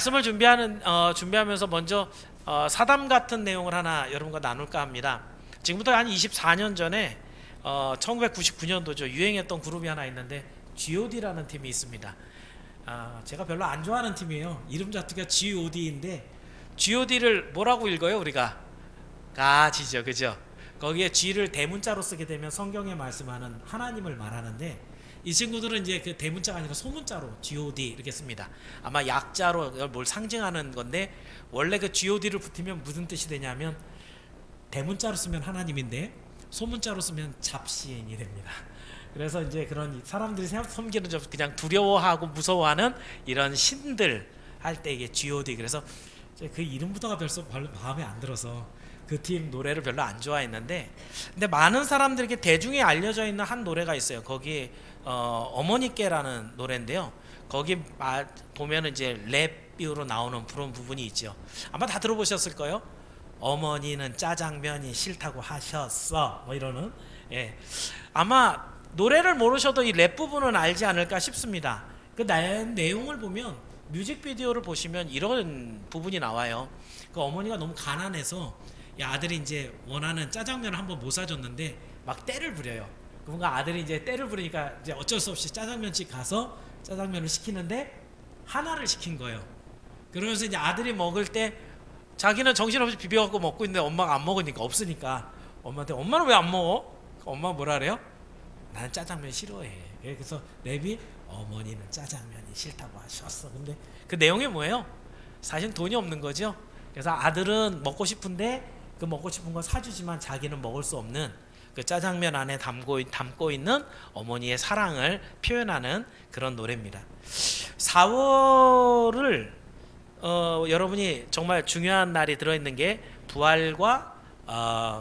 말씀을 준비하면서 먼저 사담 같은 내용을 하나 여러분과 나눌까 합니다. 지금부터 한 24년 전에 1999년도죠. 유행했던 그룹이 하나 있는데 G.O.D라는 팀이 있습니다. 제가 별로 안 좋아하는 팀이에요. 이름 자체가 G.O.D인데 G.O.D를 뭐라고 읽어요? 우리가 가지죠, 그죠? 거기에 G를 대문자로 쓰게 되면 성경에 말씀하는 하나님을 말하는데, 이 친구들은 이제 그 대문자가 아니라 소문자로 G.O.D 이렇게 씁니다. 아마 약자로 뭘 상징하는 건데, 원래 그 G.O.D를 붙이면 무슨 뜻이 되냐면 대문자로 쓰면 하나님인데 소문자로 쓰면 잡시인이 됩니다. 그래서 이제 그런 사람들이 섬기는 좀 그냥 두려워하고 무서워하는 이런 신들 할 때 이게 G.O.D. 그래서 그 이름부터가 별로 마음에 안 들어서 그 팀 노래를 별로 안 좋아했는데, 근데 많은 사람들에게 대중에 알려져 있는 한 노래가 있어요. 거기 어머니께라는 노래인데요. 거기 보면 이제 랩으로 나오는 그런 부분이 있죠. 아마 다 들어보셨을 거예요. 어머니는 짜장면이 싫다고 하셨어, 뭐 이러는. 예. 아마 노래를 모르셔도 이 랩 부분은 알지 않을까 싶습니다. 그 내용을 보면, 뮤직비디오를 보시면 이런 부분이 나와요. 그 어머니가 너무 가난해서 아들이 이제 원하는 짜장면을 한번 못 사줬는데 막 떼를 부려요. 뭔가 아들이 이제 떼를 부리니까 이제 어쩔 수 없이 짜장면집 가서 짜장면을 시키는데 하나를 시킨 거예요. 그러면서 이제 아들이 먹을 때 자기는 정신없이 비벼갖고 먹고 있는데 엄마가 안 먹으니까, 없으니까 엄마한테, 엄마는 왜 안 먹어? 엄마가 뭐라 그래요? 나는 짜장면 싫어해. 그래서 랩이 어머니는 짜장면이 싫다고 하셨어. 근데 그 내용이 뭐예요? 사실 돈이 없는 거죠. 그래서 아들은 먹고 싶은데 그 먹고 싶은 거 사주지만 자기는 먹을 수 없는 그 짜장면 안에 담고 있는 어머니의 사랑을 표현하는 그런 노래입니다. 4월을 여러분이 정말 중요한 날이 들어있는 게 부활과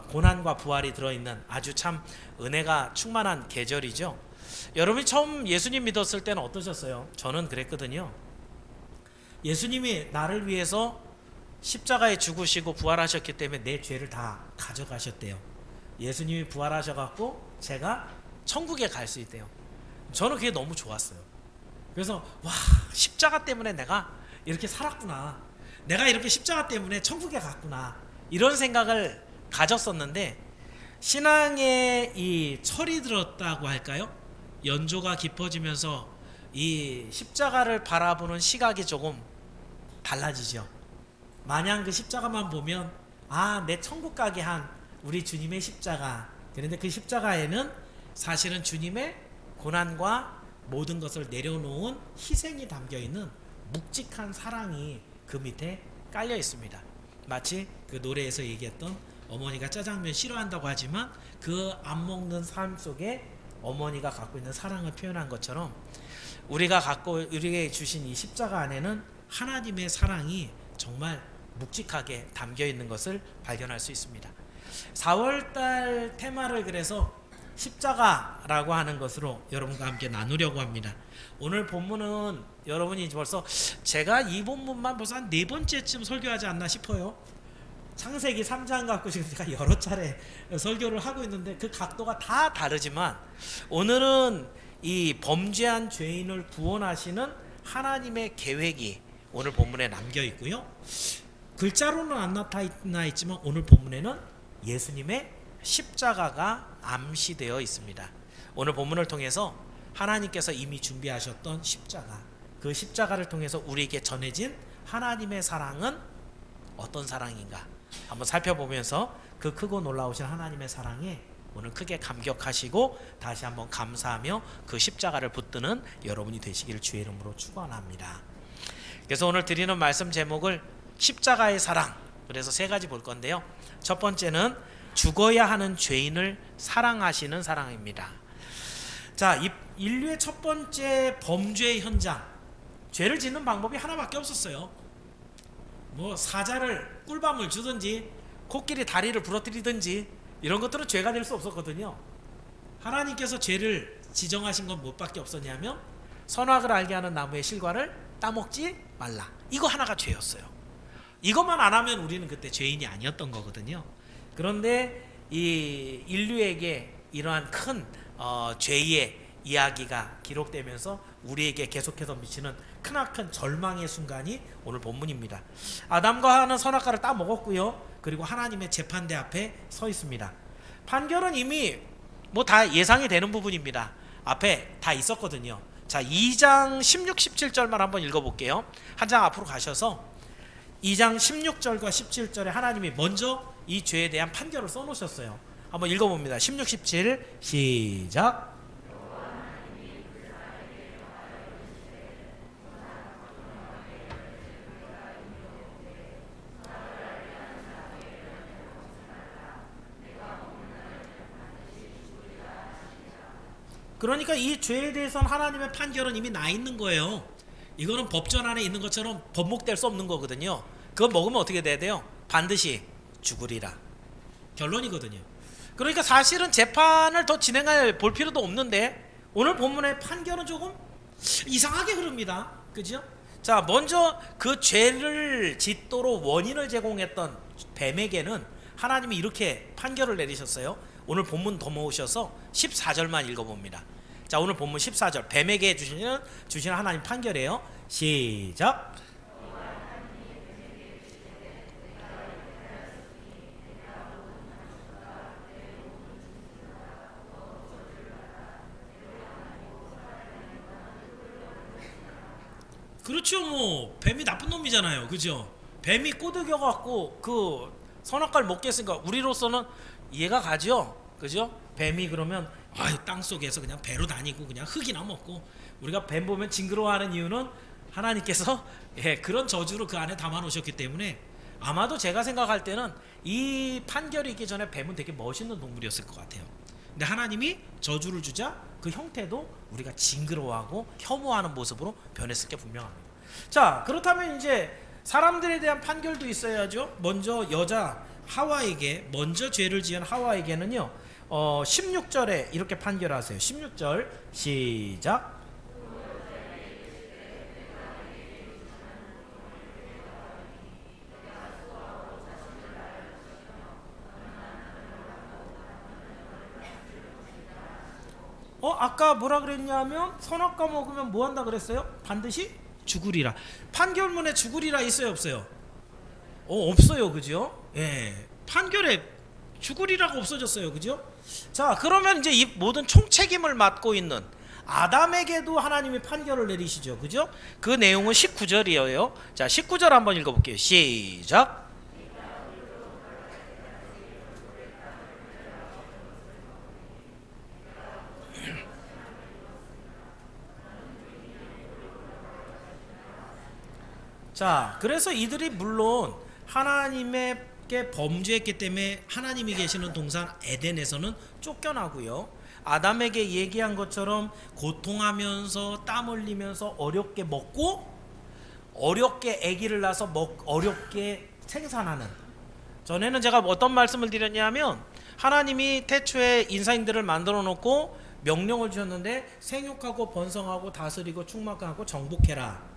고난과 부활이 들어있는 아주 참 은혜가 충만한 계절이죠. 여러분이 처음 예수님 믿었을 때는 어떠셨어요? 저는 그랬거든요. 예수님이 나를 위해서 십자가에 죽으시고 부활하셨기 때문에 내 죄를 다 가져가셨대요. 예수님이 부활하셔갖고 제가 천국에 갈 수 있대요. 저는 그게 너무 좋았어요. 그래서 와, 십자가 때문에 내가 이렇게 살았구나, 내가 이렇게 십자가 때문에 천국에 갔구나, 이런 생각을 가졌었는데, 신앙에 이 철이 들었다고 할까요? 연조가 깊어지면서 이 십자가를 바라보는 시각이 조금 달라지죠. 마냥 그 십자가만 보면 내 천국 가게 한 우리 주님의 십자가. 그런데 그 십자가에는 사실은 주님의 고난과 모든 것을 내려놓은 희생이 담겨있는 묵직한 사랑이 그 밑에 깔려 있습니다. 마치 그 노래에서 얘기했던 어머니가 짜장면 싫어한다고 하지만 그 안 먹는 삶 속에 어머니가 갖고 있는 사랑을 표현한 것처럼, 우리에게 주신 이 십자가 안에는 하나님의 사랑이 정말 묵직하게 담겨 있는 것을 발견할 수 있습니다. 4월달 테마를 그래서 십자가라고 하는 것으로 여러분과 함께 나누려고 합니다. 오늘 본문은 여러분이 벌써, 제가 이 본문만 벌써 한 4번째쯤 설교하지 않나 싶어요. 창세기 3장 갖고 지금 제가 여러 차례 설교를 하고 있는데 그 각도가 다 다르지만, 오늘은 이 범죄한 죄인을 구원하시는 하나님의 계획이 오늘 본문에 남겨 있고요. 글자로는 안 나타나 있지만 오늘 본문에는 예수님의 십자가가 암시되어 있습니다. 오늘 본문을 통해서 하나님께서 이미 준비하셨던 십자가, 그 십자가를 통해서 우리에게 전해진 하나님의 사랑은 어떤 사랑인가 한번 살펴보면서 그 크고 놀라우신 하나님의 사랑에 오늘 크게 감격하시고 다시 한번 감사하며 그 십자가를 붙드는 여러분이 되시기를 주의 이름으로 축원합니다. 그래서 오늘 드리는 말씀 제목을 십자가의 사랑, 그래서 3가지 볼 건데요. 첫 번째는 죽어야 하는 죄인을 사랑하시는 사랑입니다. 자, 인류의 첫 번째 범죄의 현장, 죄를 짓는 방법이 하나밖에 없었어요. 뭐 사자를 꿀밤을 주든지 코끼리 다리를 부러뜨리든지 이런 것들은 죄가 될 수 없었거든요. 하나님께서 죄를 지정하신 건 무엇밖에 없었냐면 선악을 알게 하는 나무의 실과를 따먹지 말라, 이거 하나가 죄였어요. 이것만 안 하면 우리는 그때 죄인이 아니었던 거거든요. 그런데 이 인류에게 이러한 큰 죄의 이야기가 기록되면서 우리에게 계속해서 미치는 크나큰 절망의 순간이 오늘 본문입니다. 아담과 하와는 선악과를 따 먹었고요. 그리고 하나님의 재판대 앞에 서 있습니다. 판결은 이미 뭐 다 예상이 되는 부분입니다. 앞에 다 있었거든요. 자, 2장 16, 17절만 한번 읽어볼게요. 한 장 앞으로 가셔서 2장 16절과 17절에 하나님이 먼저 이 죄에 대한 판결을 써놓으셨어요. 한번 읽어봅니다. 16, 17 시작. 그러니까 이 죄에 대해서는 하나님의 판결은 이미 나 있는 거예요. 이거는 법전 안에 있는 것처럼 번복될 수 없는 거거든요. 그거 먹으면 어떻게 돼야 돼요? 반드시 죽으리라. 결론이거든요. 그러니까 사실은 재판을 더 진행할 볼 필요도 없는데 오늘 본문의 판결은 조금 이상하게 흐릅니다. 그죠? 자, 먼저 그 죄를 짓도록 원인을 제공했던 뱀에게는 하나님이 이렇게 판결을 내리셨어요. 오늘 본문 더 모으셔서 14절만 읽어봅니다. 자, 오늘 본문 14절 뱀에게 주시는 하나님 판결이에요. 시작. 그렇죠. 뭐 뱀이 나쁜 놈이잖아요. 그죠? 뱀이 꼬드겨 갖고 그 선악과를 먹게 했으니까 우리로서는 이해가 가죠. 그죠? 뱀이 그러면 땅 속에서 그냥 배로 다니고 그냥 흙이나 먹고, 우리가 뱀 보면 징그러워하는 이유는 하나님께서 그런 저주를 그 안에 담아 놓으셨기 때문에, 아마도 제가 생각할 때는 이 판결이 있기 전에 뱀은 되게 멋있는 동물이었을 것 같아요. 근데 하나님이 저주를 주자 그 형태도 우리가 징그러워하고 혐오하는 모습으로 변했을 게 분명합니다. 자, 그렇다면 이제 사람들에 대한 판결도 있어야죠. 먼저 여자 하와에게, 먼저 죄를 지은 하와에게는요 16절에 이렇게 판결하세요. 16절 시작. 아까 뭐라 그랬냐면 선악과 먹으면 뭐 한다 그랬어요? 반드시 죽으리라. 판결문에 죽으리라 있어요, 없어요? 없어요. 그죠? 예. 판결에 죽으리라가 없어졌어요. 그죠? 자, 그러면 이제 이 모든 총책임을 맡고 있는 아담에게도 하나님이 판결을 내리시죠. 그죠? 그 내용은 19절이에요. 자, 19절 한번 읽어볼게요. 시작. 자, 그래서 이들이 물론 하나님께 범죄했기 때문에 하나님이 계시는 동산 에덴에서는 쫓겨나고요. 아담에게 얘기한 것처럼 고통하면서 땀 흘리면서 어렵게 먹고 어렵게 아기를 낳아서 어렵게 생산하는, 전에는 제가 어떤 말씀을 드렸냐면 하나님이 태초에 인사인들을 만들어 놓고 명령을 주셨는데 생육하고 번성하고 다스리고 충만하고 정복해라.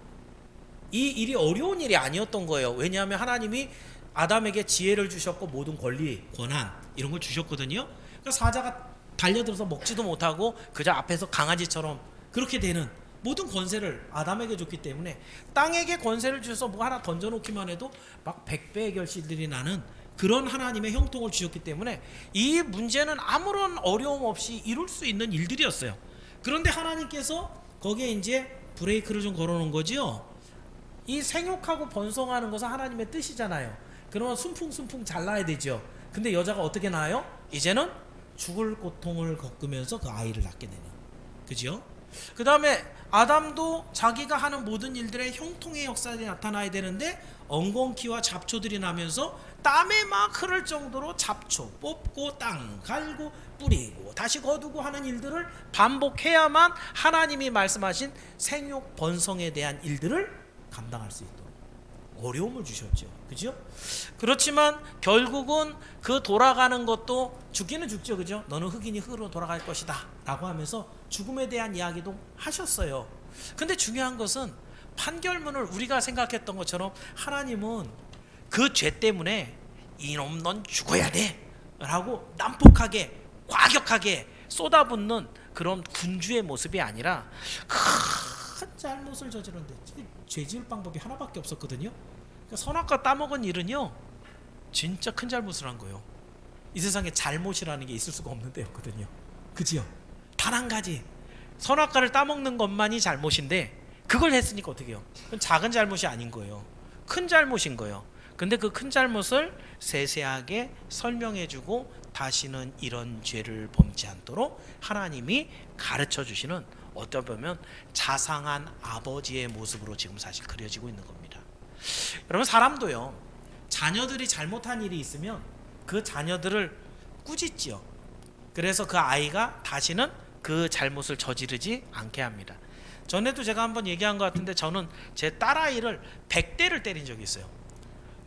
이 일이 어려운 일이 아니었던 거예요. 왜냐하면 하나님이 아담에게 지혜를 주셨고 모든 권리, 권한 이런 걸 주셨거든요. 그러니까 사자가 달려들어서 먹지도 못하고 그저 앞에서 강아지처럼 그렇게 되는 모든 권세를 아담에게 줬기 때문에 땅에게 권세를 주셔서 뭐 하나 던져놓기만 해도 막 100배의 결실들이 나는 그런 하나님의 형통을 주셨기 때문에 이 문제는 아무런 어려움 없이 이룰 수 있는 일들이었어요. 그런데 하나님께서 거기에 이제 브레이크를 좀 걸어놓은 거지요. 이 생육하고 번성하는 것은 하나님의 뜻이잖아요. 그러면 순풍순풍 잘 낳아야 되죠. 근데 여자가 어떻게 낳아요? 이제는 죽을 고통을 겪으면서 그 아이를 낳게 되는, 그죠? 그 다음에 아담도 자기가 하는 모든 일들의 형통의 역사들이 나타나야 되는데 엉겅퀴와 잡초들이 나면서 땀에 막 흐를 정도로 잡초 뽑고 땅 갈고 뿌리고 다시 거두고 하는 일들을 반복해야만 하나님이 말씀하신 생육 번성에 대한 일들을 감당할 수 있도록 어려움을 주셨죠. 그죠? 그렇지만 결국은 그 돌아가는 것도 죽기는 죽죠. 그죠? 너는 흑인이 흙으로 돌아갈 것이다 라고 하면서 죽음에 대한 이야기도 하셨어요. 근데 중요한 것은 판결문을 우리가 생각했던 것처럼 하나님은 그 죄 때문에 이놈 넌 죽어야 돼 라고 난폭하게 과격하게 쏟아붓는 그런 군주의 모습이 아니라 큰 잘못을 저지르는데 죄 지을 방법이 하나밖에 없었거든요. 그러니까 선악과 따먹은 일은요 진짜 큰 잘못을 한 거예요. 이 세상에 잘못이라는 게 있을 수가 없는 데였거든요. 그지요? 단 한 가지 선악과를 따먹는 것만이 잘못인데 그걸 했으니까 어떻게 해요? 그건 작은 잘못이 아닌 거예요. 큰 잘못인 거예요. 근데 그 큰 잘못을 세세하게 설명해주고 다시는 이런 죄를 범치 않도록 하나님이 가르쳐 주시는, 어떻게 보면 자상한 아버지의 모습으로 지금 사실 그려지고 있는 겁니다. 여러분, 사람도요 자녀들이 잘못한 일이 있으면 그 자녀들을 꾸짖지요. 그래서 그 아이가 다시는 그 잘못을 저지르지 않게 합니다. 전에도 제가 한번 얘기한 것 같은데 저는 제 딸아이를 100대를 때린 적이 있어요.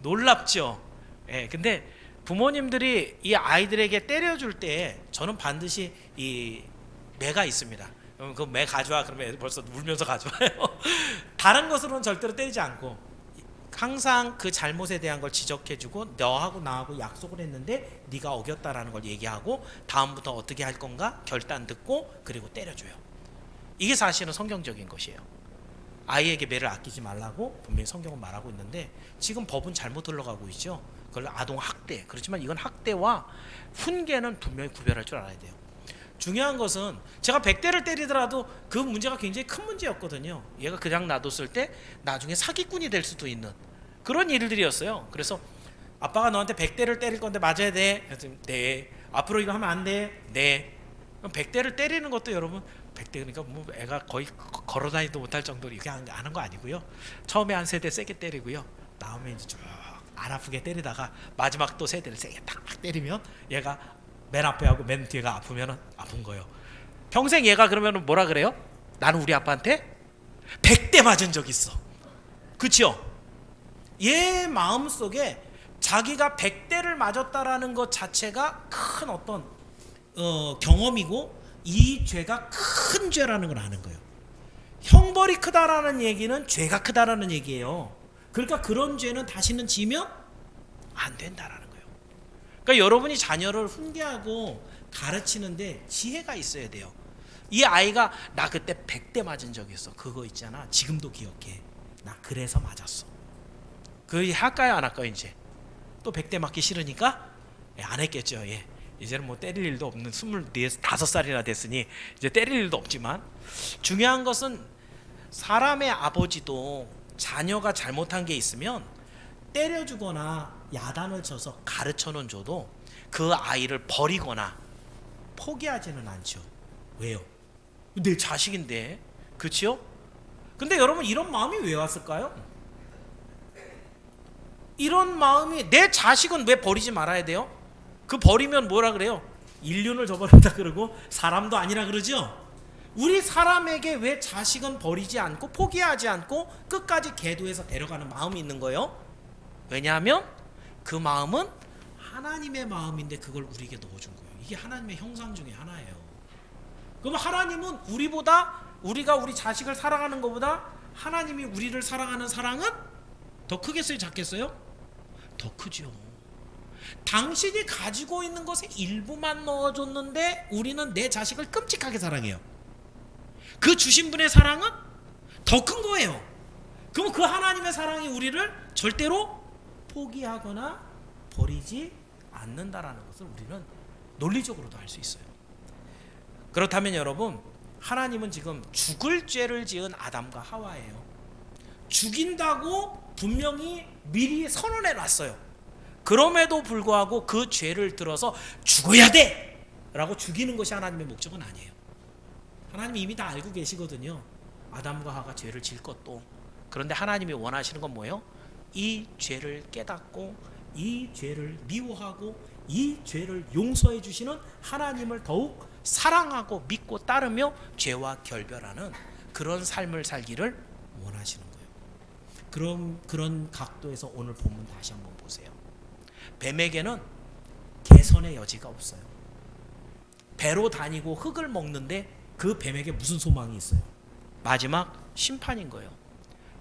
놀랍죠? 예, 근데 부모님들이 이 아이들에게 때려줄 때 저는 반드시 이 매가 있습니다. 그럼 그 매 가져와, 그러면 애들 벌써 울면서 가져와요. 다른 것으로는 절대로 때리지 않고 항상 그 잘못에 대한 걸 지적해주고, 너하고 나하고 약속을 했는데 네가 어겼다라는 걸 얘기하고 다음부터 어떻게 할 건가 결단 듣고 그리고 때려줘요. 이게 사실은 성경적인 것이에요. 아이에게 매를 아끼지 말라고 분명히 성경은 말하고 있는데 지금 법은 잘못 흘러가고 있죠. 그걸 아동 학대, 그렇지만 이건 학대와 훈계는 분명히 구별할 줄 알아야 돼요. 중요한 것은 제가 100대를 때리더라도 그 문제가 굉장히 큰 문제였거든요. 얘가 그냥 놔뒀을 때 나중에 사기꾼이 될 수도 있는 그런 일들이었어요. 그래서 아빠가 너한테 100대를 때릴 건데 맞아야 돼? 네. 앞으로 이거 하면 안 돼? 네. 100대를 때리는 것도 여러분 100대 그러니까 뭐 애가 거의 걸어다니도 못할 정도로 이렇게 하는 거 아니고요. 처음에 한 3대 세게 때리고요. 다음에 이제 쭉 안 아프게 때리다가 마지막 또 3대를 세게 딱 때리면 얘가 맨 앞에 하고 맨 뒤가 아프면 아픈 거예요. 평생 얘가 그러면 뭐라 그래요? 나는 우리 아빠한테 100대 맞은 적 있어. 그치요? 얘 마음속에 자기가 100대를 맞았다라는 것 자체가 큰 어떤 경험이고 이 죄가 큰 죄라는 걸 아는 거예요. 형벌이 크다라는 얘기는 죄가 크다라는 얘기예요. 그러니까 그런 죄는 다시는 지면 안 된다라는 거예요. 그러니까 여러분이 자녀를 훈계하고 가르치는데 지혜가 있어야 돼요. 이 아이가 나 그때 100대 맞은 적 있어. 그거 있잖아. 지금도 기억해. 나 그래서 맞았어. 그 할까요 안 할까요? 이제 또 100대 맞기 싫으니까 안 했겠죠. 예. 이제는 뭐 때릴 일도 없는 25살이나 됐으니 이제 때릴 일도 없지만, 중요한 것은 사람의 아버지도 자녀가 잘못한 게 있으면 때려주거나 야단을 쳐서 가르쳐는 줘도 그 아이를 버리거나 포기하지는 않죠. 왜요? 내 자식인데. 그렇죠? 근데 여러분, 이런 마음이 왜 왔을까요? 이런 마음이, 내 자식은 왜 버리지 말아야 돼요? 그 버리면 뭐라 그래요? 인륜을 저버린다 그러고 사람도 아니라 그러죠. 우리 사람에게 왜 자식은 버리지 않고 포기하지 않고 끝까지 계도해서 데려가는 마음이 있는 거예요? 왜냐하면 그 마음은 하나님의 마음인데 그걸 우리에게 넣어준 거예요. 이게 하나님의 형상 중에 하나예요. 그럼 하나님은 우리가 우리 자식을 사랑하는 것보다 하나님이 우리를 사랑하는 사랑은 더 크겠어요, 작겠어요? 더 크죠. 당신이 가지고 있는 것의 일부만 넣어줬는데 우리는 내 자식을 끔찍하게 사랑해요. 그 주신 분의 사랑은 더 큰 거예요. 그럼 그 하나님의 사랑이 우리를 절대로 포기하거나 버리지 않는다라는 것을 우리는 논리적으로도 알 수 있어요. 그렇다면 여러분, 하나님은 지금 죽을 죄를 지은 아담과 하와예요. 죽인다고 분명히 미리 선언해 놨어요. 그럼에도 불구하고 그 죄를 들어서 죽어야 돼! 라고 죽이는 것이 하나님의 목적은 아니에요. 하나님이 이미 다 알고 계시거든요. 아담과 하와가 죄를 질 것도. 그런데 하나님이 원하시는 건 뭐예요? 이 죄를 깨닫고 이 죄를 미워하고 이 죄를 용서해 주시는 하나님을 더욱 사랑하고 믿고 따르며 죄와 결별하는 그런 삶을 살기를 원하시는 거예요. 그런 각도에서 오늘 본문 다시 한번 보세요. 뱀에게는 개선의 여지가 없어요. 배로 다니고 흙을 먹는데 그 뱀에게 무슨 소망이 있어요? 마지막 심판인 거예요.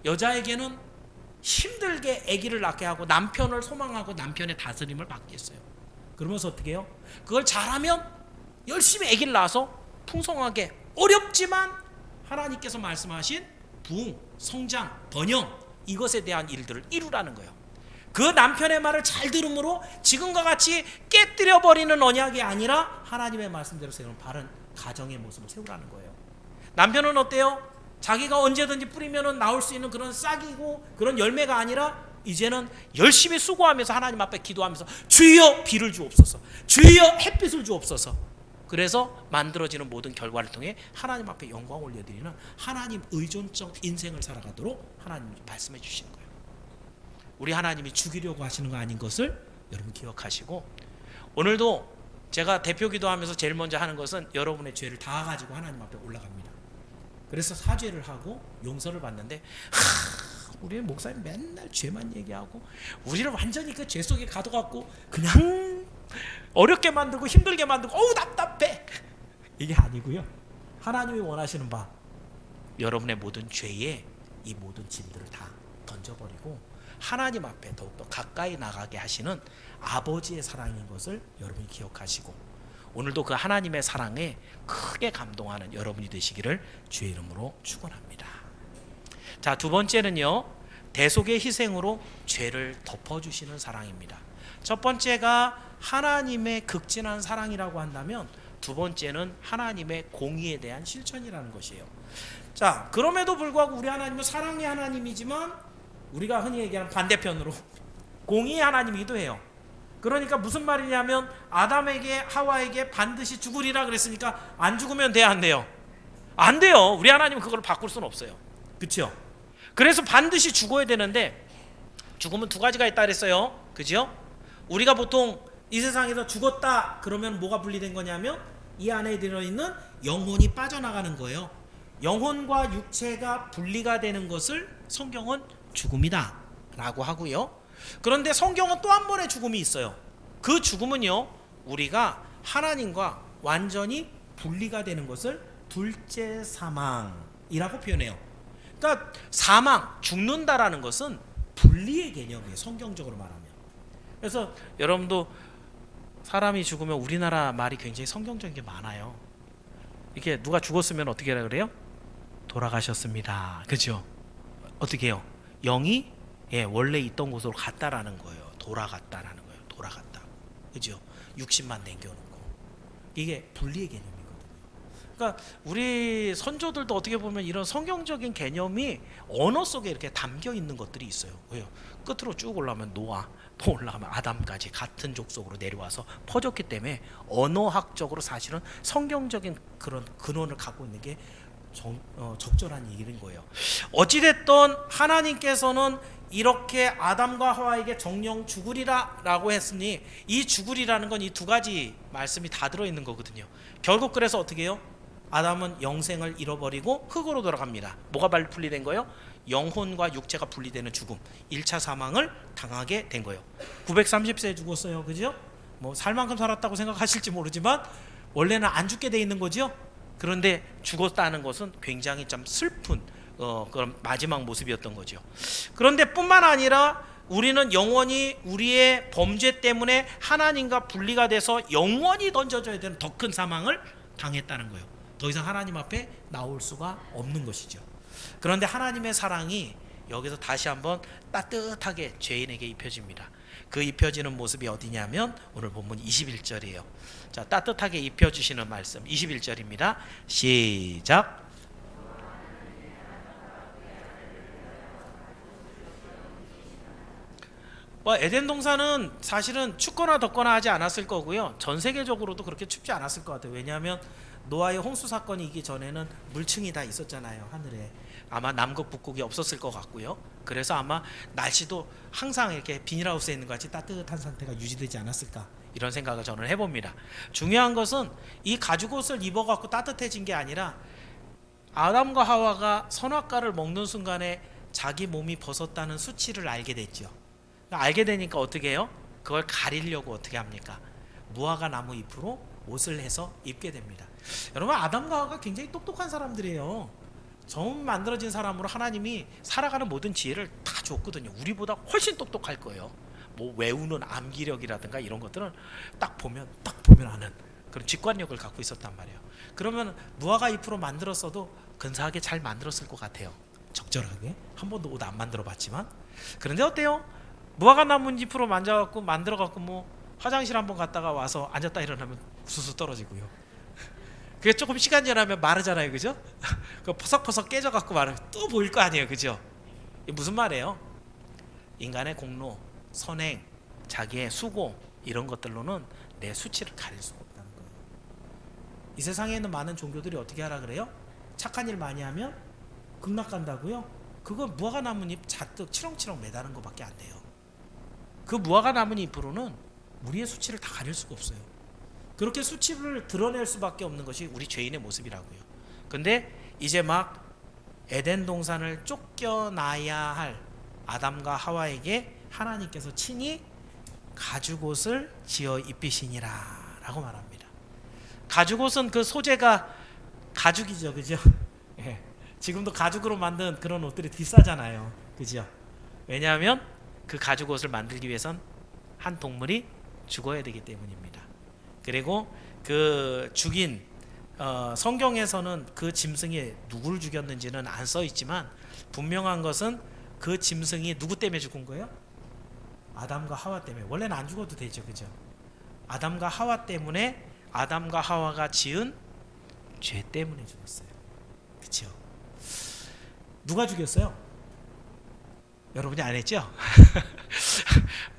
여자에게는 힘들게 아기를 낳게 하고 남편을 소망하고 남편의 다스림을 받겠어요. 그러면서 어떻게 해요? 그걸 잘하면 열심히 아기를 낳아서 풍성하게, 어렵지만 하나님께서 말씀하신 부흥, 성장, 번영 이것에 대한 일들을 이루라는 거예요. 그 남편의 말을 잘 들음으로 지금과 같이 깨뜨려 버리는 언약이 아니라 하나님의 말씀대로 세우는 바른 가정의 모습을 세우라는 거예요. 남편은 어때요? 자기가 언제든지 뿌리면은 나올 수 있는 그런 싹이고 그런 열매가 아니라 이제는 열심히 수고하면서 하나님 앞에 기도하면서 주여 비를 주옵소서, 주여 햇빛을 주옵소서. 그래서 만들어지는 모든 결과를 통해 하나님 앞에 영광 올려드리는 하나님 의존적 인생을 살아가도록 하나님이 말씀해 주시는 거예요. 우리 하나님이 죽이려고 하시는 거 아닌 것을 여러분 기억하시고, 오늘도 제가 대표 기도하면서 제일 먼저 하는 것은 여러분의 죄를 다 가지고 하나님 앞에 올라갑니다. 그래서 사죄를 하고 용서를 받는데, 우리 목사님 맨날 죄만 얘기하고 우리를 완전히 그 죄 속에 가둬갖고 그냥 어렵게 만들고 힘들게 만들고 어우 답답해, 이게 아니고요. 하나님이 원하시는 바 여러분의 모든 죄에 이 모든 짐들을 다 던져버리고 하나님 앞에 더욱더 가까이 나가게 하시는 아버지의 사랑인 것을 여러분이 기억하시고, 오늘도 그 하나님의 사랑에 크게 감동하는 여러분이 되시기를 주의 이름으로 축원합니다. 자, 두 번째는요, 대속의 희생으로 죄를 덮어주시는 사랑입니다. 첫 번째가 하나님의 극진한 사랑이라고 한다면, 두 번째는 하나님의 공의에 대한 실천이라는 것이에요. 자, 그럼에도 불구하고 우리 하나님은 사랑의 하나님이지만 우리가 흔히 얘기하는 반대편으로 공의의 하나님이기도 해요. 그러니까 무슨 말이냐면, 아담에게 하와에게 반드시 죽으리라 그랬으니까 안 죽으면 돼야 안 돼요? 안 돼요. 우리 하나님은 그걸 바꿀 수는 없어요. 그렇죠? 그래서 반드시 죽어야 되는데, 죽으면 두 가지가 있다 그랬어요. 그죠? 우리가 보통 이 세상에서 죽었다 그러면 뭐가 분리된 거냐면, 이 안에 들어있는 영혼이 빠져나가는 거예요. 영혼과 육체가 분리가 되는 것을 성경은 죽음이다 라고 하고요. 그런데 성경은 또 한 번의 죽음이 있어요. 그 죽음은요, 우리가 하나님과 완전히 분리가 되는 것을 둘째 사망이라고 표현해요. 그러니까 사망, 죽는다라는 것은 분리의 개념이에요, 성경적으로 말하면. 그래서 여러분도 사람이 죽으면 우리나라 말이 굉장히 성경적인 게 많아요. 이렇게 누가 죽었으면 어떻게 하라 그래요? 돌아가셨습니다. 그죠? 어떻게 해요? 영이 원래 있던 곳으로 갔다라는 거예요. 돌아갔다라는 거예요. 돌아갔다. 그죠? 육신만 남겨놓고. 이게 분리의 개념이거든요. 그러니까 우리 선조들도 어떻게 보면 이런 성경적인 개념이 언어 속에 이렇게 담겨 있는 것들이 있어요. 왜요? 끝으로 쭉 올라오면 노아, 또 올라가면 아담까지 같은 족속으로 내려와서 퍼졌기 때문에 언어학적으로 사실은 성경적인 그런 근원을 갖고 있는 게 적절한 얘기인 거예요. 어찌됐든 하나님께서는 이렇게 아담과 하와에게 정령 죽으리라 라고 했으니, 이 죽으리라는 건 이 두 가지 말씀이 다 들어있는 거거든요. 결국 그래서 어떻게 해요? 아담은 영생을 잃어버리고 흙으로 돌아갑니다. 뭐가 분리된 거예요? 영혼과 육체가 분리되는 죽음, 1차 사망을 당하게 된 거예요. 930세에 죽었어요. 그죠? 뭐 살 만큼 살았다고 생각하실지 모르지만 원래는 안 죽게 돼 있는 거죠. 그런데 죽었다는 것은 굉장히 좀 슬픈 그런 마지막 모습이었던 거죠. 그런데 뿐만 아니라 우리는 영원히 우리의 범죄 때문에 하나님과 분리가 돼서 영원히 던져져야 되는 더 큰 사망을 당했다는 거예요. 더 이상 하나님 앞에 나올 수가 없는 것이죠. 그런데 하나님의 사랑이 여기서 다시 한번 따뜻하게 죄인에게 입혀집니다. 그 입혀지는 모습이 어디냐면 오늘 본문 21절이에요. 자, 따뜻하게 입혀주시는 말씀 21절입니다. 시작. 에덴 동산은 사실은 춥거나 덥거나 하지 않았을 거고요. 전 세계적으로도 그렇게 춥지 않았을 것 같아요. 왜냐하면 노아의 홍수 사건이 있기 전에는 물층이 다 있었잖아요, 하늘에. 아마 남극 북극이 없었을 것 같고요. 그래서 아마 날씨도 항상 이렇게 비닐하우스에 있는 것 같이 따뜻한 상태가 유지되지 않았을까, 이런 생각을 저는 해봅니다. 중요한 것은 이 가죽옷을 입어갖고 따뜻해진 게 아니라 아담과 하와가 선악과를 먹는 순간에 자기 몸이 벗었다는 수치를 알게 됐죠. 알게 되니까 어떻게 해요? 그걸 가리려고 어떻게 합니까? 무화과 나무 잎으로 옷을 해서 입게 됩니다. 여러분, 아담과 하와가 굉장히 똑똑한 사람들이에요. 처음 만들어진 사람으로 하나님이 살아가는 모든 지혜를 다 줬거든요. 우리보다 훨씬 똑똑할 거예요. 뭐 외우는 암기력이라든가 이런 것들은 딱 보면 아는 그런 직관력을 갖고 있었단 말이에요. 그러면 무화과 잎으로 만들었어도 근사하게 잘 만들었을 것 같아요. 적절하게. 한 번도 옷 안 만들어 봤지만. 그런데 어때요? 무화과 나뭇잎으로 만져갖고 만들어갖고 뭐 화장실 한번 갔다가 와서 앉았다 일어나면 우수수 떨어지고요. 그게 조금 시간 지나면 마르잖아요, 그죠? 그 퍼석퍼석 깨져갖고 마르면 또 보일 거 아니에요, 그죠? 이게 무슨 말이에요? 인간의 공로, 선행, 자기의 수고 이런 것들로는 내 수치를 가릴 수가 없다는 거예요. 이 세상에 있는 많은 종교들이 어떻게 하라 그래요? 착한 일 많이 하면 극락 간다고요? 그거 무화과 나뭇잎 잔뜩 치렁치렁 매다는 것밖에 안 돼요. 그 무화과 나뭇잎으로는 우리의 수치를 다 가릴 수가 없어요. 그렇게 수치를 드러낼 수밖에 없는 것이 우리 죄인의 모습이라고요. 근데 이제 막 에덴 동산을 쫓겨나야 할 아담과 하와에게 하나님께서 친히 가죽옷을 지어 입히시니라 라고 말합니다. 가죽옷은 그 소재가 가죽이죠, 그죠? 예. 지금도 가죽으로 만든 그런 옷들이 비싸잖아요, 그죠? 왜냐하면 그 가죽옷을 만들기 위해선 한 동물이 죽어야 되기 때문입니다. 그리고 그 죽인 성경에서는 그 짐승이 누구를 죽였는지는 안 써 있지만 분명한 것은 그 짐승이 누구 때문에 죽은 거예요? 아담과 하와 때문에. 원래는 안 죽어도 되죠, 그죠? 아담과 하와 때문에, 아담과 하와가 지은 죄 때문에 죽었어요, 그렇죠? 누가 여러분이 안 했죠?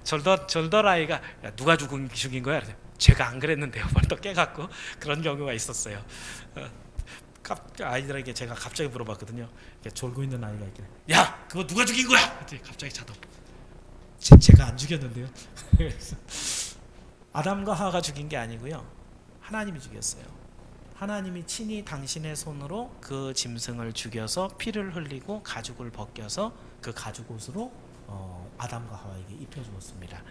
절더라이가 누가 죽인 거야? 제가 안 그랬는데요. 벌떡 깨갖고 그런 경우가 있었어요. 아이들에게 제가 갑자기 물어봤거든요. 졸고 있는 아이가 있길래, 야, 그거 누가 죽인 거야? 갑자기 자동, 제가 안 죽였는데요. 아담과 하와가 죽인 게 아니고요, 하나님이 죽였어요. 하나님이 친히 당신의 손으로 그 짐승을 죽여서 피를 흘리고 가죽을 벗겨서 그 가죽옷으로 아담과 하와에게 입혀주었습니다.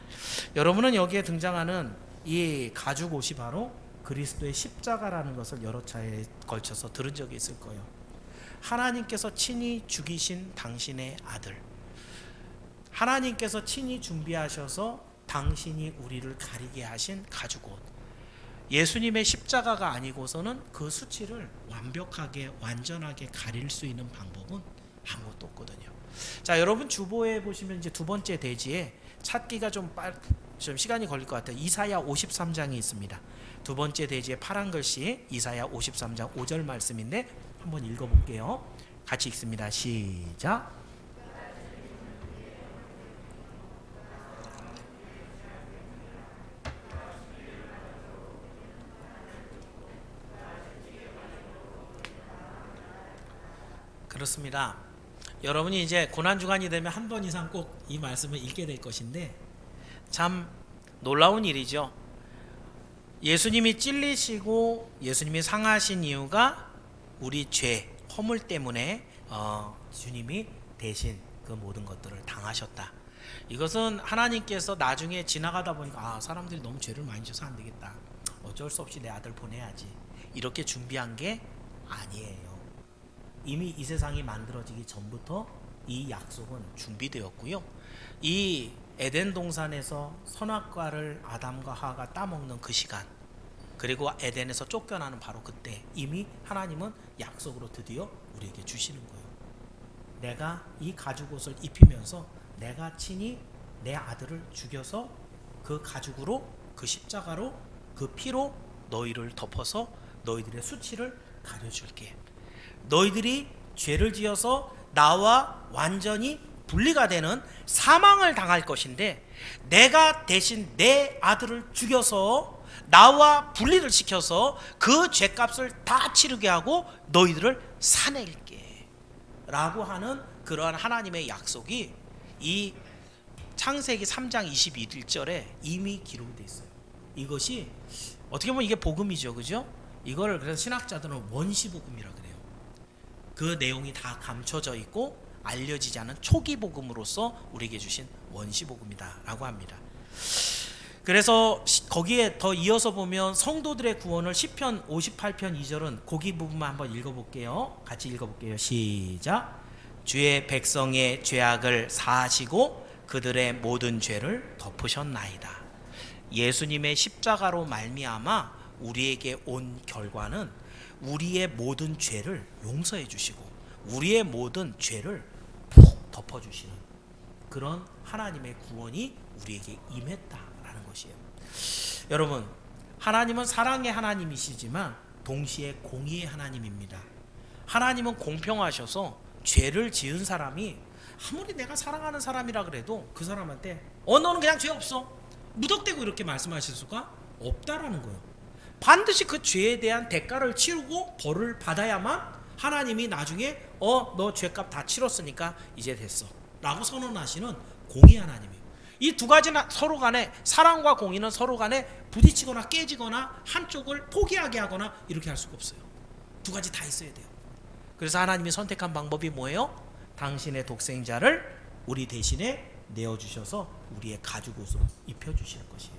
여러분은 여기에 등장하는 이 가죽옷이 바로 그리스도의 십자가라는 것을 여러 차례에 걸쳐서 들은 적이 있을 거예요. 하나님께서 친히 죽이신 당신의 아들, 하나님께서 친히 준비하셔서 당신이 우리를 가리게 하신 가죽옷, 예수님의 십자가가 아니고서는 그 수치를 완벽하게 완전하게 가릴 수 있는 방법은 아무것도 없거든요. 자, 여러분 주보에 보시면 이제 두 번째 대지에 찾기가 좀 시간이 걸릴 것 같아요. 이사야 53장이 있습니다. 두 번째 대지에 파란 글씨 이사야 53장 5절 말씀인데 한번 읽어볼게요. 같이 읽습니다. 시작. 그렇습니다. 여러분이 이제 고난주간이 되면 한 번 이상 꼭 이 말씀을 읽게 될 것인데 참 놀라운 일이죠. 예수님이 찔리시고 예수님이 상하신 이유가 우리 죄, 허물 때문에 주님이 대신 그 모든 것들을 당하셨다. 이것은 하나님께서 나중에 지나가다 보니까 사람들이 너무 죄를 많이 져서 안 되겠다, 어쩔 수 없이 내 아들 보내야지, 이렇게 준비한 게 아니에요. 이미 이 세상이 만들어지기 전부터 이 약속은 준비되었고요. 이 에덴 동산에서 선악과를 아담과 하와가 따먹는 그 시간, 그리고 에덴에서 쫓겨나는 바로 그때 이미 하나님은 약속으로 드디어 우리에게 주시는 거예요. 내가 이 가죽옷을 입히면서 내가 친히 내 아들을 죽여서 그 가죽으로, 그 십자가로, 그 피로 너희를 덮어서 너희들의 수치를 가려줄게. 너희들이 죄를 지어서 나와 완전히 분리가 되는 사망을 당할 것인데 내가 대신 내 아들을 죽여서 나와 분리를 시켜서 그 죄값을 다 치르게 하고 너희들을 사낼게 라고 하는 그러한 하나님의 약속이 이 창세기 3장 21절에 이미 기록되어 있어요. 이것이 어떻게 보면 이게 복음이죠, 그죠? 이걸 그래서 신학자들은 원시복음이라 그래요. 그 내용이 다 감춰져 있고 알려지지 않은 초기 복음으로서 우리에게 주신 원시복음이다 라고 합니다. 그래서 거기에 더 이어서 보면 성도들의 구원을 시편 58편 2절은 거기 부분만 한번 읽어볼게요. 같이 읽어볼게요. 시작. 주의 백성의 죄악을 사하시고 그들의 모든 죄를 덮으셨나이다. 예수님의 십자가로 말미암아 우리에게 온 결과는 우리의 모든 죄를 용서해 주시고 우리의 모든 죄를 푹 덮어주시는 그런 하나님의 구원이 우리에게 임했다라는 것이에요. 여러분, 하나님은 사랑의 하나님이시지만 동시에 공의의 하나님입니다. 하나님은 공평하셔서 죄를 지은 사람이 아무리 내가 사랑하는 사람이라 그래도 그 사람한테 너는 그냥 죄 없어, 무턱대고 이렇게 말씀하실 수가 없다라는 거예요. 반드시 그 죄에 대한 대가를 치르고 벌을 받아야만 하나님이 나중에 너 죄값 다 치렀으니까 이제 됐어 라고 선언하시는 공의 하나님이에요. 이 두 가지는 서로 간에, 사랑과 공의는 서로 간에 부딪히거나 깨지거나 한쪽을 포기하게 하거나 이렇게 할 수가 없어요. 두 가지 다 있어야 돼요. 그래서 하나님이 선택한 방법이 뭐예요? 당신의 독생자를 우리 대신에 내어주셔서 우리의 가죽옷으로 입혀주시는 것이에요.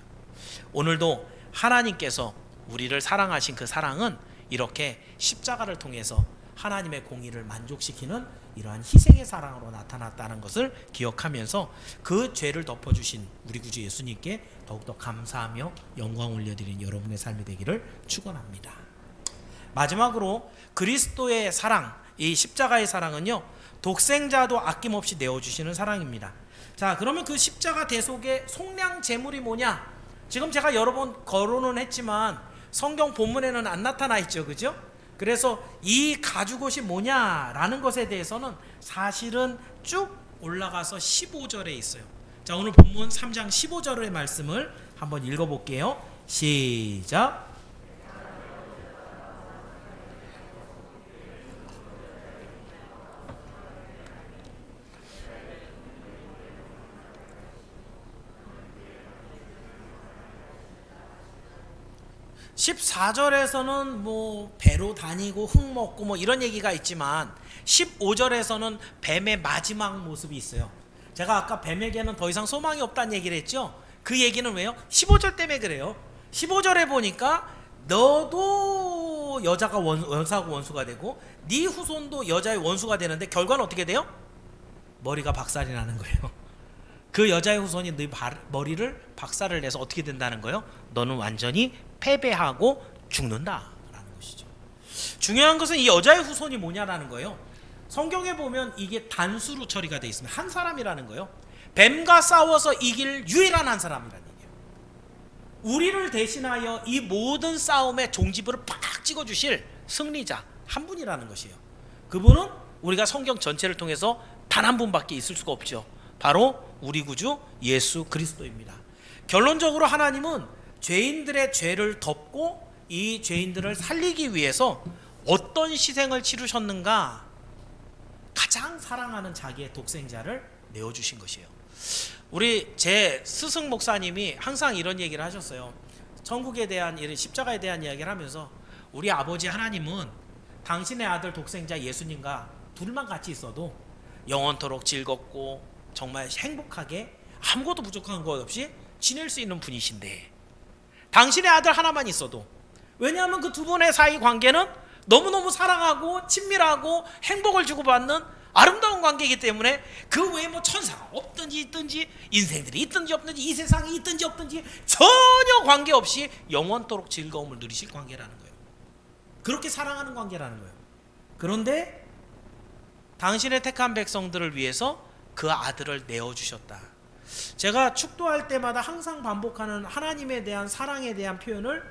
오늘도 하나님께서 우리를 사랑하신 그 사랑은 이렇게 십자가를 통해서 하나님의 공의를 만족시키는 이러한 희생의 사랑으로 나타났다는 것을 기억하면서 그 죄를 덮어주신 우리 구주 예수님께 더욱더 감사하며 영광 올려드리는 여러분의 삶이 되기를 축원합니다. 마지막으로 그리스도의 사랑, 이 십자가의 사랑은요, 독생자도 아낌없이 내어주시는 사랑입니다. 자, 그러면 그 십자가 대속의 속량 제물이 뭐냐? 지금 제가 여러 번 거론은 했지만 성경 본문에는 안 나타나 있죠, 그죠? 그래서 이 가죽옷이 뭐냐라는 것에 대해서는 사실은 쭉 올라가서 15절에 있어요. 자, 오늘 본문 3장 15절의 말씀을 한번 읽어볼게요. 시작. 14절에서는 뭐 배로 다니고 흙 먹고 뭐 이런 얘기가 있지만 15절에서는 뱀의 마지막 모습이 있어요. 제가 아까 뱀에게는 더 이상 소망이 없다는 얘기를 했죠. 그 얘기는 왜요? 15절 때문에 그래요. 15절에 보니까 너도 여자가 여자하고 원수가 되고 네 후손도 여자의 원수가 되는데 결과는 어떻게 돼요? 머리가 박살이 나는 거예요. 그 여자의 후손이 네 머리를 박살을 내서 어떻게 된다는 거예요? 너는 완전히 패배하고 죽는다라는 것이죠. 중요한 것은 이 여자의 후손이 뭐냐라는 거예요. 성경에 보면 이게 단수로 처리가 되어 있습니다. 한 사람이라는 거예요. 뱀과 싸워서 이길 유일한 한 사람이라는 얘기예요. 우리를 대신하여 이 모든 싸움의 종지부를 팍 찍어주실 승리자 한 분이라는 것이에요. 그분은 우리가 성경 전체를 통해서 단 한 분밖에 있을 수가 없죠. 바로 우리 구주 예수 그리스도입니다. 결론적으로 하나님은 죄인들의 죄를 덮고 이 죄인들을 살리기 위해서 어떤 희생을 치르셨는가? 가장 사랑하는 자기의 독생자를 내어주신 것이에요. 우리 제 스승 목사님이 항상 이런 얘기를 하셨어요. 천국에 대한 십자가에 대한 이야기를 하면서 우리 아버지 하나님은 당신의 아들 독생자 예수님과 둘만 같이 있어도 영원토록 즐겁고 정말 행복하게 아무것도 부족한 것 없이 지낼 수 있는 분이신데 당신의 아들 하나만 있어도, 왜냐하면 그 두 분의 사이 관계는 너무너무 사랑하고 친밀하고 행복을 주고받는 아름다운 관계이기 때문에 그 외에 뭐 천사가 없든지 있든지 인생들이 있든지 없든지 이 세상이 있든지 없든지 전혀 관계없이 영원토록 즐거움을 누리실 관계라는 거예요. 그렇게 사랑하는 관계라는 거예요. 그런데 당신의 택한 백성들을 위해서 그 아들을 내어주셨다. 제가 축도할 때마다 항상 반복하는 하나님에 대한 사랑에 대한 표현을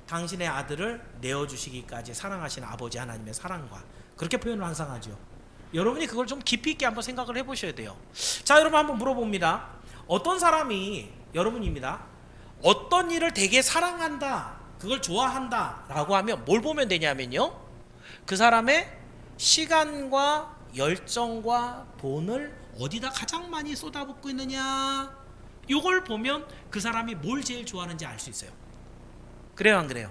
당신의 아들을 내어주시기까지 사랑하시는 아버지 하나님의 사랑과 그렇게 표현을 항상 하죠. 여러분이 그걸 좀 깊이 있게 한번 생각을 해보셔야 돼요. 자, 여러분 한번 물어봅니다. 어떤 사람이, 여러분입니다, 어떤 일을 되게 사랑한다, 그걸 좋아한다 라고 하면 뭘 보면 되냐면요, 그 사람의 시간과 열정과 돈을 어디다 가장 많이 쏟아붓고 있느냐, 이걸 보면 그 사람이 뭘 제일 좋아하는지 알 수 있어요. 그래요, 안 그래요?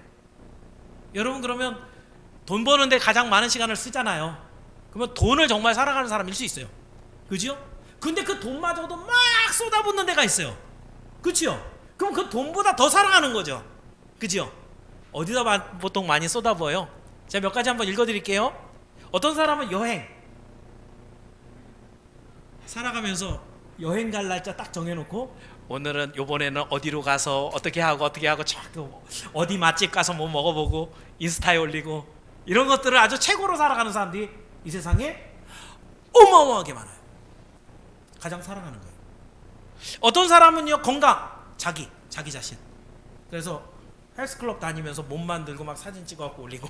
여러분, 그러면 돈 버는데 가장 많은 시간을 쓰잖아요. 그러면 돈을 정말 사랑하는 사람일 수 있어요. 그죠? 근데 그 돈마저도 막 쏟아붓는 데가 있어요. 그렇죠? 그럼 그 돈보다 더 사랑하는 거죠. 그죠? 어디다 보통 많이 쏟아부어요? 제가 몇 가지 한번 읽어드릴게요. 어떤 사람은 여행, 살아가면서 여행 갈 날짜 딱 정해놓고 오늘은 요번에는 어디로 가서 어떻게 하고 어디 맛집 가서 뭐 먹어보고 인스타에 올리고 이런 것들을 아주 최고로 살아가는 사람들이 이 세상에 어마어마하게 많아요. 가장 사랑하는 거예요. 어떤 사람은요, 건강, 자기 자신. 그래서 헬스클럽 다니면서 몸 만들고 막 사진 찍어갖고 올리고,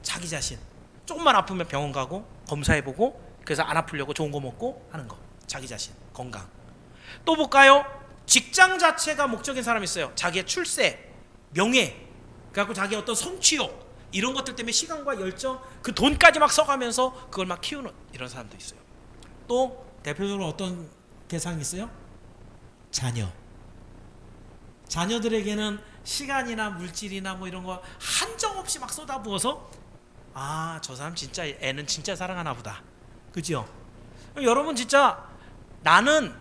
자기 자신. 조금만 아프면 병원 가고 검사해보고, 그래서 안 아프려고 좋은 거 먹고 하는 거. 자기 자신, 건강. 또 볼까요? 직장 자체가 목적인 사람이 있어요. 자기의 출세, 명예, 그래갖고 자기 어떤 성취욕, 이런 것들 때문에 시간과 열정, 그 돈까지 막 써가면서 그걸 막 키우는 이런 사람도 있어요. 또 대표적으로 어떤 대상이 있어요? 자녀들에게는 시간이나 물질이나 뭐 이런 거 한정없이 막 쏟아부어서, 아, 저 사람 진짜, 애는 진짜 사랑하나 보다. 그죠? 여러분, 진짜 나는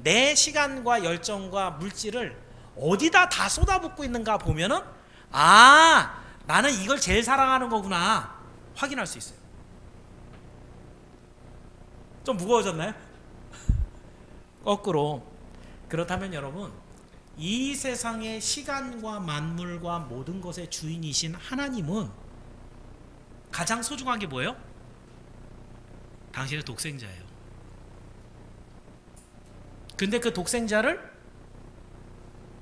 내 시간과 열정과 물질을 어디다 다 쏟아붓고 있는가 보면은, 아, 나는 이걸 제일 사랑하는 거구나 확인할 수 있어요. 좀 무거워졌나요? 거꾸로. 그렇다면 여러분, 이 세상의 시간과 만물과 모든 것의 주인이신 하나님은 가장 소중한 게 뭐예요? 당신의 독생자예요. 근데 그 독생자를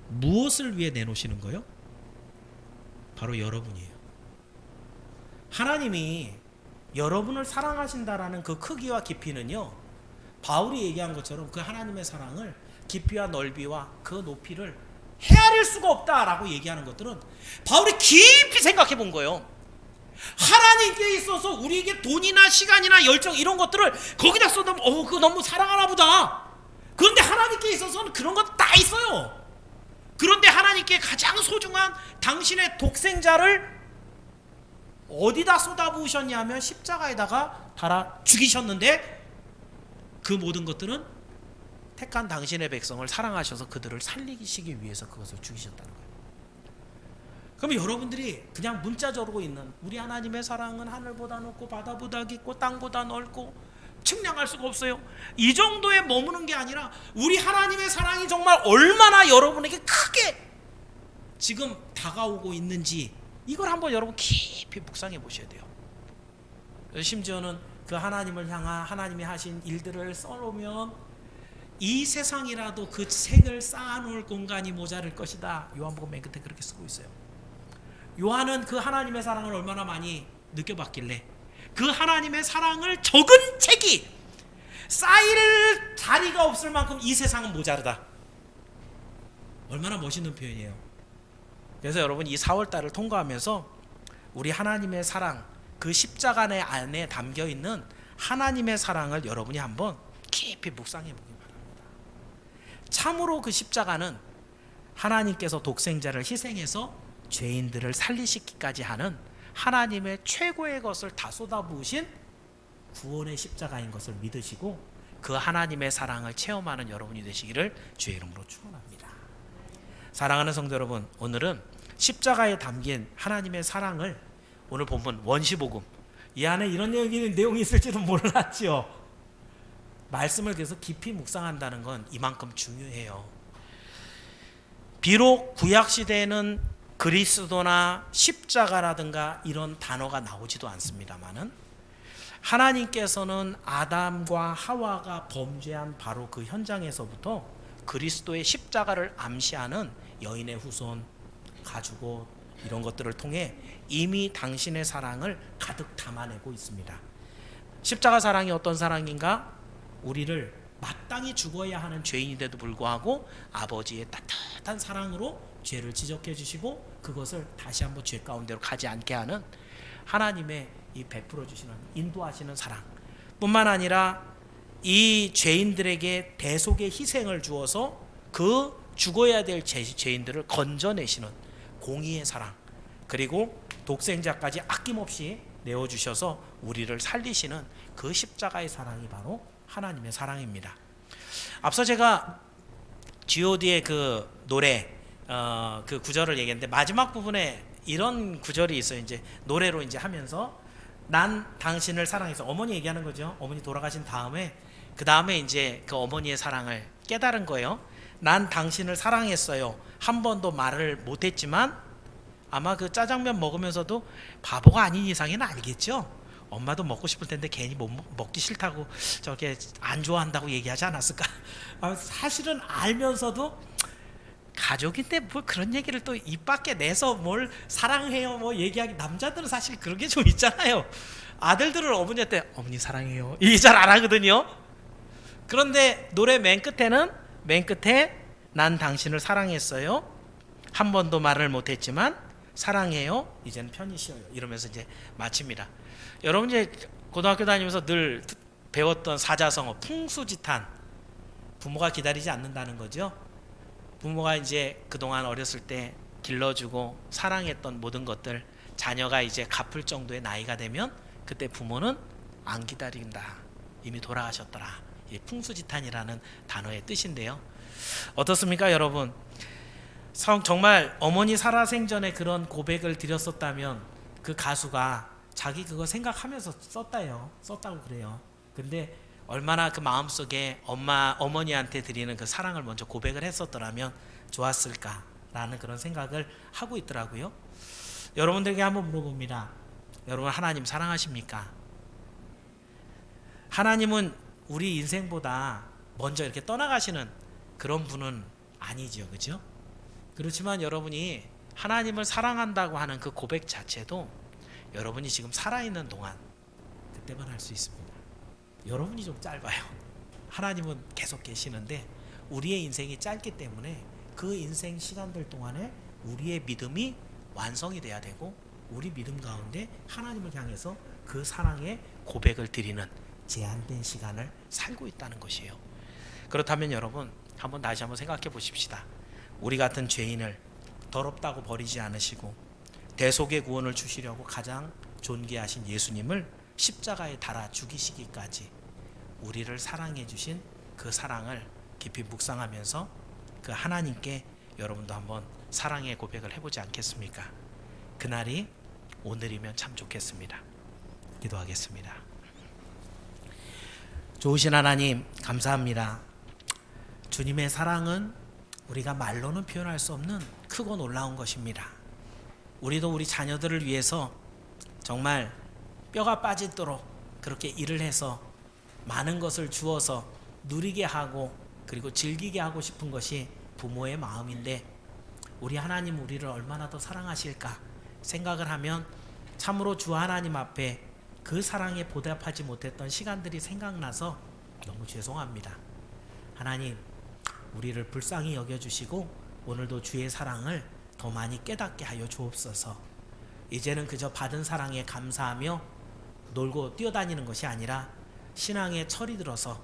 무엇을 위해 내놓으시는 거예요? 바로 여러분이에요. 하나님이 여러분을 사랑하신다라는 그 크기와 깊이는요, 바울이 얘기한 것처럼 그 하나님의 사랑을 깊이와 넓이와 그 높이를 헤아릴 수가 없다라고 얘기하는 것들은 바울이 깊이 생각해 본 거예요. 하나님께 있어서 우리에게 돈이나 시간이나 열정 이런 것들을 거기다 쏟아면 그거 너무 사랑하나 보다. 그런데 하나님께 있어서는 그런 것 다 있어요. 그런데 하나님께 가장 소중한 당신의 독생자를 어디다 쏟아부으셨냐면 십자가에다가 달아 죽이셨는데, 그 모든 것들은 택한 당신의 백성을 사랑하셔서 그들을 살리시기 위해서 그것을 죽이셨다는 거예요. 그럼 여러분들이 그냥 문자적으로 있는 우리 하나님의 사랑은 하늘보다 높고 바다보다 깊고 땅보다 넓고 측량할 수가 없어요, 이 정도에 머무는 게 아니라 우리 하나님의 사랑이 정말 얼마나 여러분에게 크게 지금 다가오고 있는지, 이걸 한번 여러분 깊이 묵상해 보셔야 돼요. 심지어는 그 하나님을 향한 하나님이 하신 일들을 써놓으면 이 세상이라도 그 책을 쌓아놓을 공간이 모자랄 것이다. 요한복음 맨 끝에 그렇게 쓰고 있어요. 요한은 그 하나님의 사랑을 얼마나 많이 느껴봤길래 그 하나님의 사랑을 적은 책이 쌓일 자리가 없을 만큼 이 세상은 모자르다. 얼마나 멋있는 표현이에요. 그래서 여러분, 이 4월달을 통과하면서 우리 하나님의 사랑, 그 십자가 안에 담겨있는 하나님의 사랑을 여러분이 한번 깊이 묵상해 보기 바랍니다. 참으로 그 십자가는 하나님께서 독생자를 희생해서 죄인들을 살리시기까지 하는 하나님의 최고의 것을 다 쏟아부으신 구원의 십자가인 것을 믿으시고 그 하나님의 사랑을 체험하는 여러분이 되시기를 주의 이름으로 축원합니다. 사랑하는 성도 여러분, 오늘은 십자가에 담긴 하나님의 사랑을, 오늘 본문 원시복음, 이 안에 이런 내용이 있을지도 몰랐죠. 말씀을 계속 깊이 묵상한다는 건 이만큼 중요해요. 비록 구약시대에는 그리스도나 십자가라든가 이런 단어가 나오지도 않습니다만은, 하나님께서는 아담과 하와가 범죄한 바로 그 현장에서부터 그리스도의 십자가를 암시하는 여인의 후손, 가죽옷 이런 것들을 통해 이미 당신의 사랑을 가득 담아내고 있습니다. 십자가 사랑이 어떤 사랑인가? 우리를 마땅히 죽어야 하는 죄인인데도 불구하고 아버지의 따뜻한 사랑으로 죄를 지적해 주시고 그것을 다시 한번 죄 가운데로 가지 않게 하는 하나님의 이 베풀어 주시는, 인도하시는 사랑 뿐만 아니라 이 죄인들에게 대속의 희생을 주어서 그 죽어야 될 죄인들을 건져내시는 공의의 사랑, 그리고 독생자까지 아낌없이 내어주셔서 우리를 살리시는 그 십자가의 사랑이 바로 하나님의 사랑입니다. 앞서 제가 G.O.D의 그 노래 그 구절을 얘기했는데, 마지막 부분에 이런 구절이 있어요. 이제 노래로 이제 하면서 난 당신을 사랑해서, 어머니 얘기하는 거죠. 어머니 돌아가신 다음에 그 다음에 이제 그 어머니의 사랑을 깨달은 거예요. 난 당신을 사랑했어요. 한 번도 말을 못했지만 아마 그 짜장면 먹으면서도 바보가 아닌 이상은 알겠죠. 엄마도 먹고 싶을 텐데 괜히 먹기 싫다고 저렇게 안 좋아한다고 얘기하지 않았을까? 사실은 알면서도 가족인데 뭐 그런 얘기를 또 입 밖에 내서 뭘 사랑해요 뭐 얘기하기, 남자들은 사실 그런 게 좀 있잖아요. 아들들은 어머니한테 어머니 사랑해요 이게 잘 안 하거든요. 그런데 노래 맨 끝에 난 당신을 사랑했어요. 한 번도 말을 못했지만 사랑해요. 이제는 편히 쉬어요. 이러면서 이제 마칩니다. 여러분 이제 고등학교 다니면서 늘 배웠던 사자성어 풍수지탄, 부모가 기다리지 않는다는 거죠. 부모가 이제 그동안 어렸을 때 길러주고 사랑했던 모든 것들 자녀가 이제 갚을 정도의 나이가 되면 그때 부모는 안 기다린다. 이미 돌아가셨더라. 이 풍수지탄이라는 단어의 뜻인데요. 어떻습니까, 여러분? 정말 어머니 살아생전에 그런 고백을 드렸었다면 그 가수가 자기 그거 생각하면서 썼다고 그래요. 근데 얼마나 그 마음속에 어머니한테 드리는 그 사랑을 먼저 고백을 했었더라면 좋았을까라는 그런 생각을 하고 있더라고요. 여러분들에게 한번 물어봅니다. 여러분 하나님 사랑하십니까? 하나님은 우리 인생보다 먼저 이렇게 떠나가시는 그런 분은 아니죠, 그죠? 그렇지만 여러분이 하나님을 사랑한다고 하는 그 고백 자체도 여러분이 지금 살아있는 동안 그때만 할 수 있습니다. 여러분이 좀 짧아요. 하나님은 계속 계시는데 우리의 인생이 짧기 때문에 그 인생 시간들 동안에 우리의 믿음이 완성이 돼야 되고 우리 믿음 가운데 하나님을 향해서 그 사랑의 고백을 드리는 제한된 시간을 살고 있다는 것이에요. 그렇다면 여러분 다시 한번 생각해 보십시다. 우리 같은 죄인을 더럽다고 버리지 않으시고 대속의 구원을 주시려고 가장 존귀하신 예수님을 십자가에 달아 죽이시기까지 우리를 사랑해 주신 그 사랑을 깊이 묵상하면서 그 하나님께 여러분도 한번 사랑의 고백을 해보지 않겠습니까? 그날이 오늘이면 참 좋겠습니다. 기도하겠습니다. 좋으신 하나님 감사합니다. 주님의 사랑은 우리가 말로는 표현할 수 없는 크고 놀라운 것입니다. 우리도 우리 자녀들을 위해서 정말 뼈가 빠지도록 그렇게 일을 해서 많은 것을 주어서 누리게 하고 그리고 즐기게 하고 싶은 것이 부모의 마음인데 우리 하나님 우리를 얼마나 더 사랑하실까 생각을 하면 참으로 주 하나님 앞에 그 사랑에 보답하지 못했던 시간들이 생각나서 너무 죄송합니다. 하나님 우리를 불쌍히 여겨주시고 오늘도 주의 사랑을 더 많이 깨닫게 하여 주옵소서. 이제는 그저 받은 사랑에 감사하며 놀고 뛰어다니는 것이 아니라 신앙에 철이 들어서